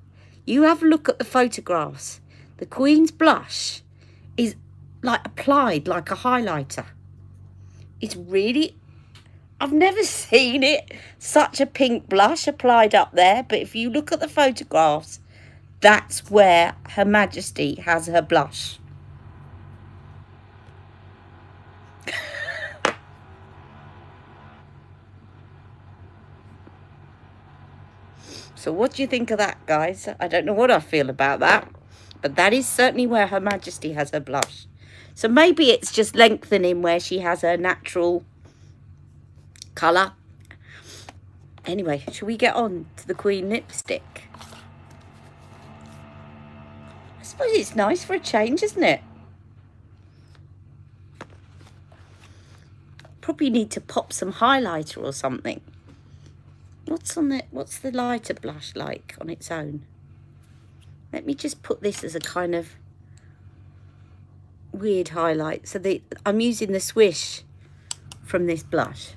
You have a look at the photographs. The Queen's blush is like applied like a highlighter. It's really... I've never seen it, such a pink blush applied up there. But if you look at the photographs, that's where Her Majesty has her blush. So what do you think of that, guys? I don't know what I feel about that. But that is certainly where Her Majesty has her blush. So maybe it's just lengthening where she has her natural colour. Anyway, shall we get on to the Queen lipstick? I suppose it's nice for a change, isn't it? Probably need to pop some highlighter or something. What's the lighter blush like on its own? Let me just put this as a kind of weird highlight. So I'm using the Swish from this blush.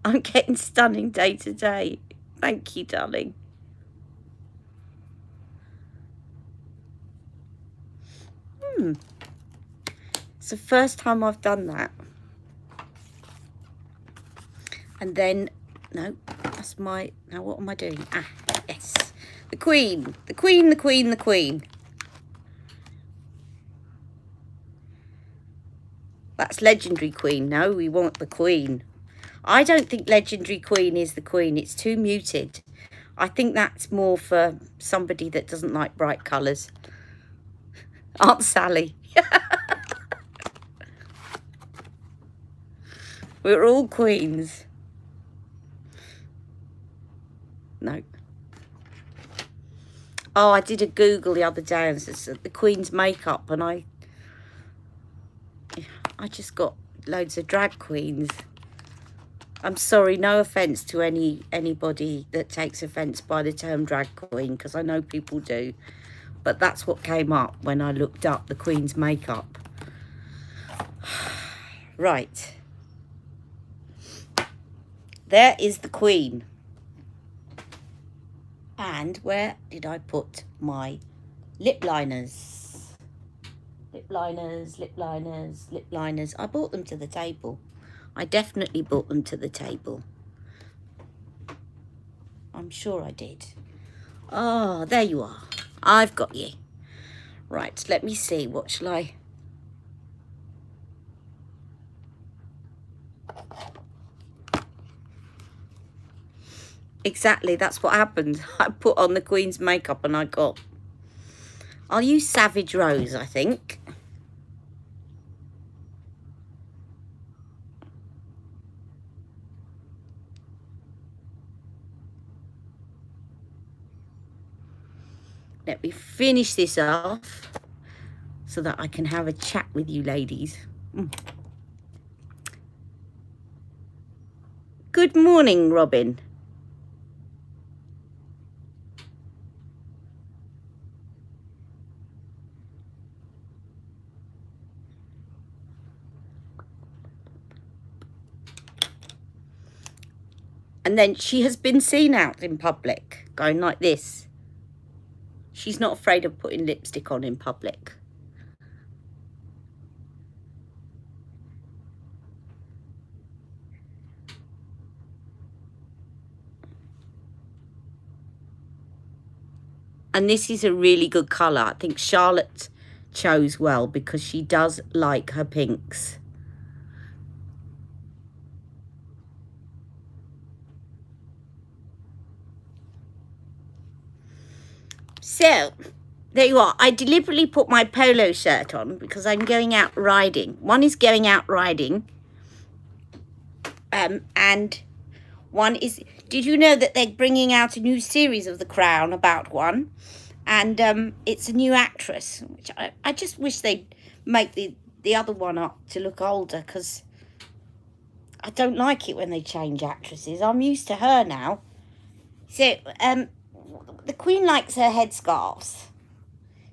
I'm getting stunning day to day. Thank you, darling. It's the first time I've done that. And then, no, that's my, now what am I doing? Ah, yes. The Queen, the Queen, the Queen, the Queen. That's Legendary Queen. No, we want the Queen. I don't think Legendary Queen is the Queen. It's too muted. I think that's more for somebody that doesn't like bright colours. Aunt Sally. We're all queens. No. Oh, I did a Google the other day and it says the Queen's makeup, and I just got loads of drag queens. I'm sorry, no offence to anybody that takes offence by the term drag queen, because I know people do. But that's what came up when I looked up the Queen's makeup. Right. There is the Queen. And where did I put my lip liners? Lip liners, lip liners, lip liners. I brought them to the table. I definitely brought them to the table. I'm sure I did. Oh, there you are. I've got you. Right, let me see. What shall I... Exactly, that's what happened. I put on the Queen's makeup and I got... I'll use Savage Rose, I think. Let me finish this off so that I can have a chat with you ladies. Good morning, Robin. And then she has been seen out in public going like this. She's not afraid of putting lipstick on in public. And this is a really good colour. I think Charlotte chose well because she does like her pinks. So, there you are. I deliberately put my polo shirt on because I'm going out riding. One is going out riding. And one is... Did you know that they're bringing out a new series of The Crown about one? And it's a new actress, which I just wish they'd make the other one up to look older, because I don't like it when they change actresses. I'm used to her now. So, the Queen likes her headscarves.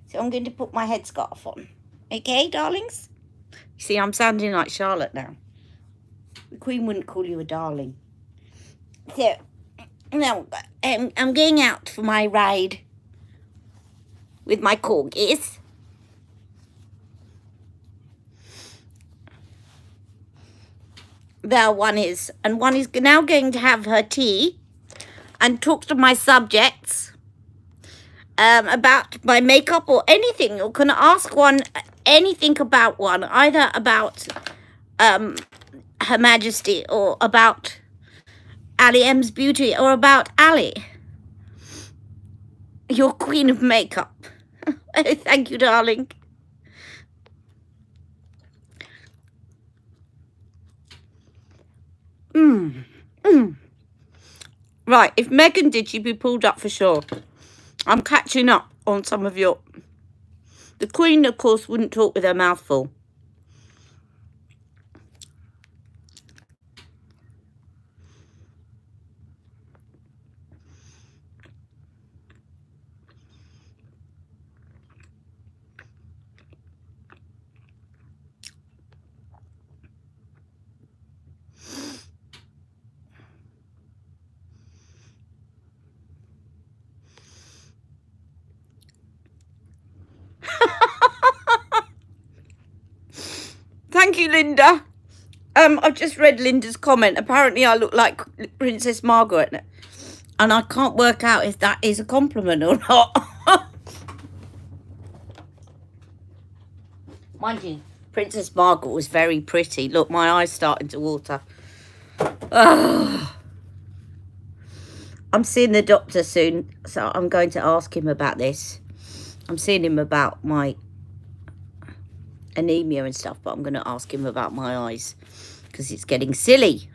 So I'm going to put my headscarf on. Okay, darlings? You see, I'm sounding like Charlotte now. The Queen wouldn't call you a darling. So, now, I'm going out for my ride with my corgis. There one is. And one is now going to have her tea and talk to my subjects about my makeup or anything. You can ask one anything about one, either about Her Majesty or about Ali M's beauty or about Ali, your queen of makeup. Thank you, darling. Right, if Meghan did, she'd be pulled up for sure. I'm catching up on some of your... The Queen, of course, wouldn't talk with her mouth full. Thank you, Linda. I've just read Linda's comment. Apparently, I look like Princess Margaret. And I can't work out if that is a compliment or not. Mind you, Princess Margaret was very pretty. Look, my eyes starting to water. Oh. I'm seeing the doctor soon, so I'm going to ask him about this. I'm seeing him about my anemia and stuff, but I'm going to ask him about my eyes because it's getting silly.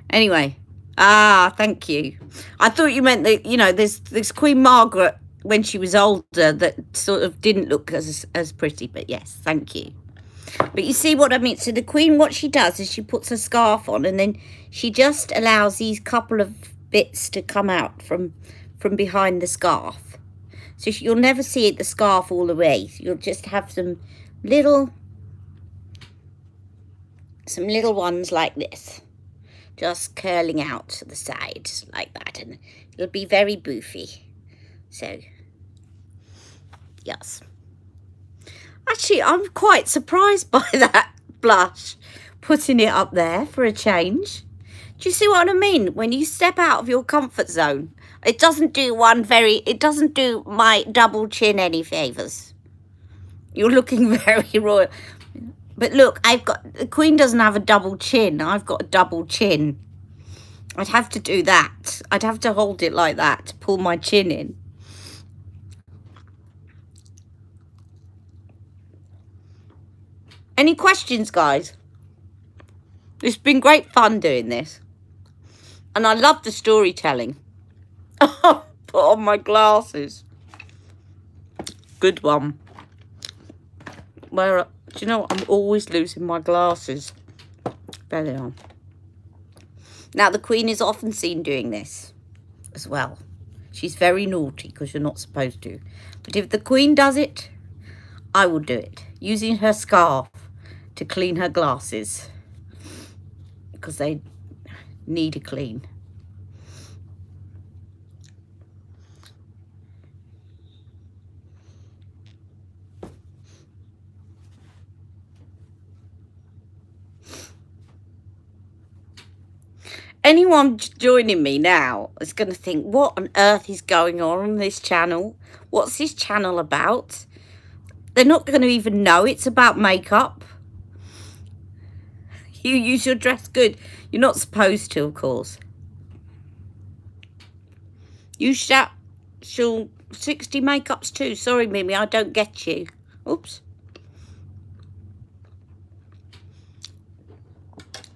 Anyway, thank you. I thought you meant that, you know, there's Queen Margaret when she was older that sort of didn't look as pretty, but yes, thank you. But you see what I mean? So the Queen, what she does is she puts a scarf on and then she just allows these couple of bits to come out from behind the scarf. So you'll never see the scarf all the way. You'll just have some little ones like this, just curling out to the side like that, and it'll be very boofy. So yes, actually I'm quite surprised by that blush, putting it up there for a change. Do you see what I mean? When you step out of your comfort zone, it doesn't do my double chin any favors. You're looking very royal. But look, the Queen doesn't have a double chin. I've got a double chin. I'd have to do that. I'd have to hold it like that to pull my chin in. Any questions, guys? It's been great fun doing this. And I love the storytelling. Put on my glasses. Good one. Where, do you know what? I'm always losing my glasses. There they are. Now, the Queen is often seen doing this as well. She's very naughty because you're not supposed to. But if the Queen does it, I will do it. Using her scarf to clean her glasses. Because they need a clean. Anyone joining me now is going to think, what on earth is going on this channel? What's this channel about? They're not going to even know it's about makeup. You use your dress good. You're not supposed to, of course. You shall she'll 60 makeups too. Sorry, Mimi, I don't get you. Oops.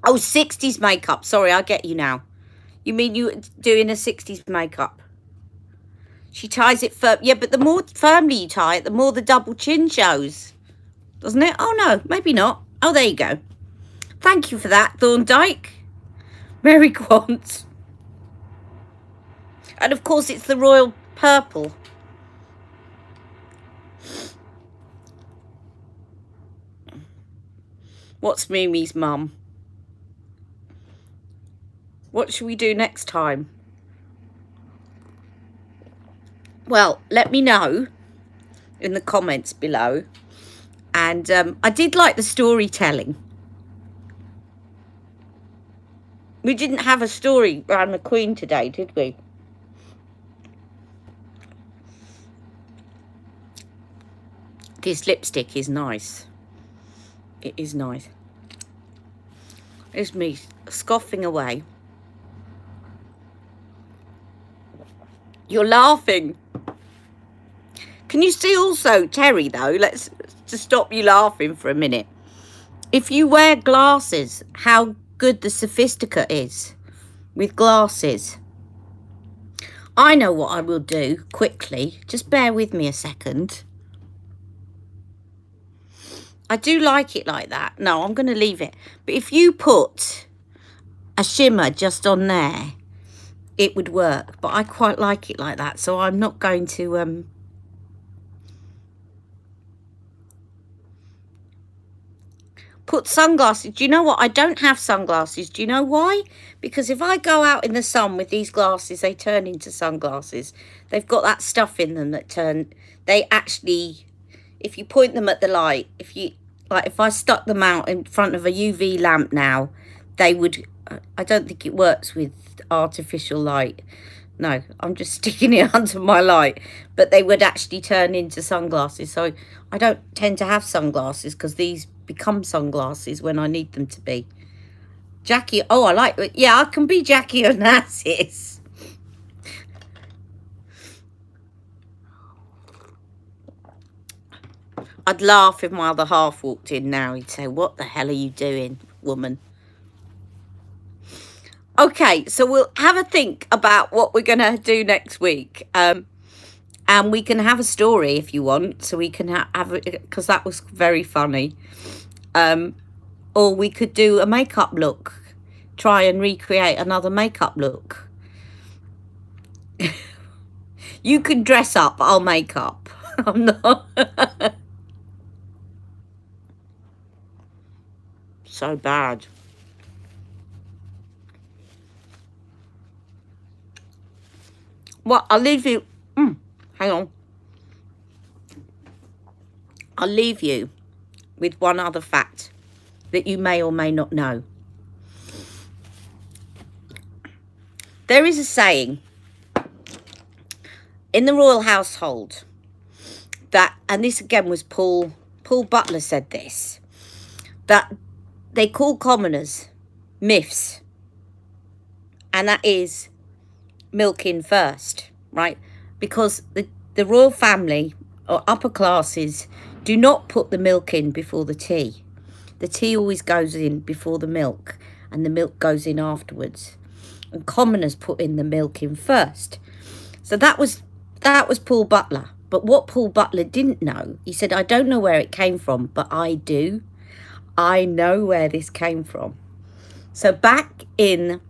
Oh, 60s makeup. Sorry, I get you now. You mean you doing a 60s makeup? She ties it firm. Yeah, but the more firmly you tie it, the more the double chin shows. Doesn't it? Oh, no, maybe not. Oh, there you go. Thank you for that, Thorndyke. Mary Quant. And, of course, it's the royal purple. What's Mimi's mum? What should we do next time? Well, let me know in the comments below. And I did like the storytelling. We didn't have a story around the Queen today, did we? This lipstick is nice. It is nice. There's me scoffing away. You're laughing. Can you see also, Terry, though, let's just stop you laughing for a minute. If you wear glasses, how good the Sophistica is with glasses. I know what I will do quickly. Just bear with me a second. I do like it like that. No, I'm going to leave it. But if you put a shimmer just on there, it would work. But I quite like it like that. So I'm not going to... put sunglasses. Do you know what? I don't have sunglasses. Do you know why? Because if I go out in the sun with these glasses, they turn into sunglasses. They've got that stuff in them that turn... They actually... If you point them at the light, if I stuck them out in front of a UV lamp now, they would... I don't think it works with artificial light. No, I'm just sticking it under my light. But they would actually turn into sunglasses. So I don't tend to have sunglasses because these become sunglasses when I need them to be. Jackie, oh, I like... Yeah, I can be Jackie Onassis. I'd laugh if my other half walked in now. He'd say, what the hell are you doing, woman? Okay, so we'll have a think about what we're going to do next week. And we can have a story if you want. So we can have it, because that was very funny. Or we could do a makeup look. Try and recreate another makeup look. You can dress up, I'll make up. I'm not... So bad. Well, I'll leave you... hang on. I'll leave you with one other fact that you may or may not know. There is a saying in the royal household that, and this again was Paul Butler said this, that they call commoners myths, and that is milk in first, right? Because the royal family or upper classes do not put the milk in before the tea. The tea always goes in before the milk, and the milk goes in afterwards. And commoners put in the milk in first. So that was Paul Butler. But what Paul Butler didn't know, he said, I don't know where it came from, but I do. I know where this came from. So back in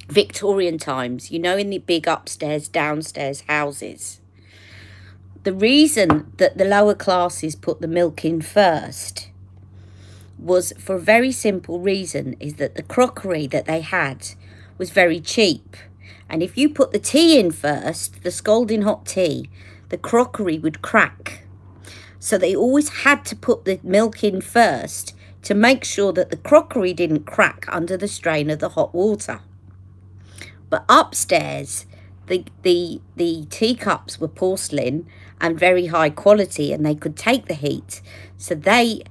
Victorian times, you know, in the big upstairs, downstairs houses, the reason that the lower classes put the milk in first was for a very simple reason, is that the crockery that they had was very cheap. And if you put the tea in first, the scalding hot tea, the crockery would crack. So they always had to put the milk in first to make sure that the crockery didn't crack under the strain of the hot water. But upstairs, the teacups were porcelain and very high quality, and they could take the heat. So they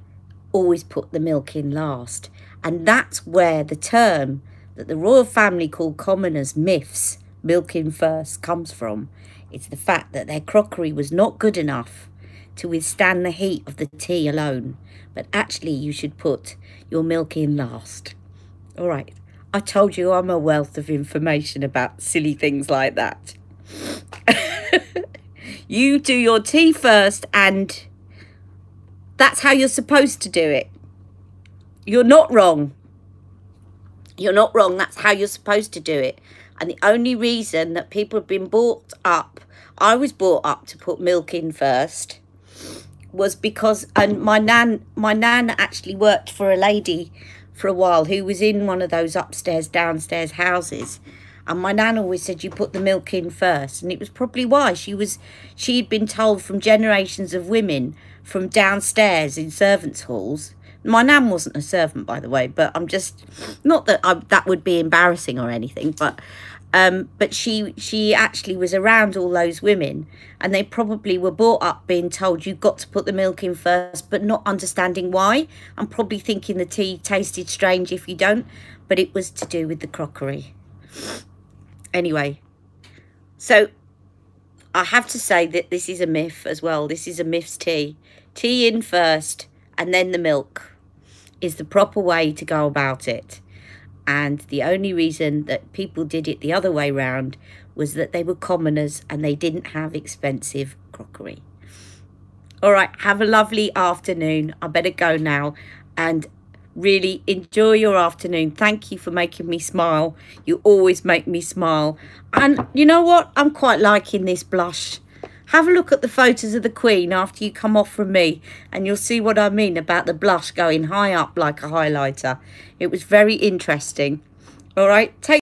always put the milk in last. And that's where the term that the royal family called commoners myths, milk in first, comes from. It's the fact that their crockery was not good enough to withstand the heat of the tea alone. But actually, you should put your milk in last. All right. I told you I'm a wealth of information about silly things like that. You do your tea first, and that's how you're supposed to do it. You're not wrong. You're not wrong. That's how you're supposed to do it. And the only reason that people have been brought up, I was brought up to put milk in first, was because, and my nan actually worked for a lady for a while who was in one of those upstairs, downstairs houses. And my nan always said you put the milk in first. And it was probably why she'd been told from generations of women from downstairs in servants' halls. My nan wasn't a servant, by the way, but I'm just, not that that would be embarrassing or anything, but she actually was around all those women, and they probably were brought up being told you've got to put the milk in first, but not understanding why. I'm probably thinking the tea tasted strange if you don't, but it was to do with the crockery. Anyway, so I have to say that this is a myth as well. This is a myth's tea. Tea in first and then the milk is the proper way to go about it. And the only reason that people did it the other way round was that they were commoners and they didn't have expensive crockery. All right, have a lovely afternoon. I better go now, and really enjoy your afternoon. Thank you for making me smile. You always make me smile. And you know what? I'm quite liking this blush. Have a look at the photos of the Queen after you come off from me, and you'll see what I mean about the blush going high up like a highlighter. It was very interesting. All right, take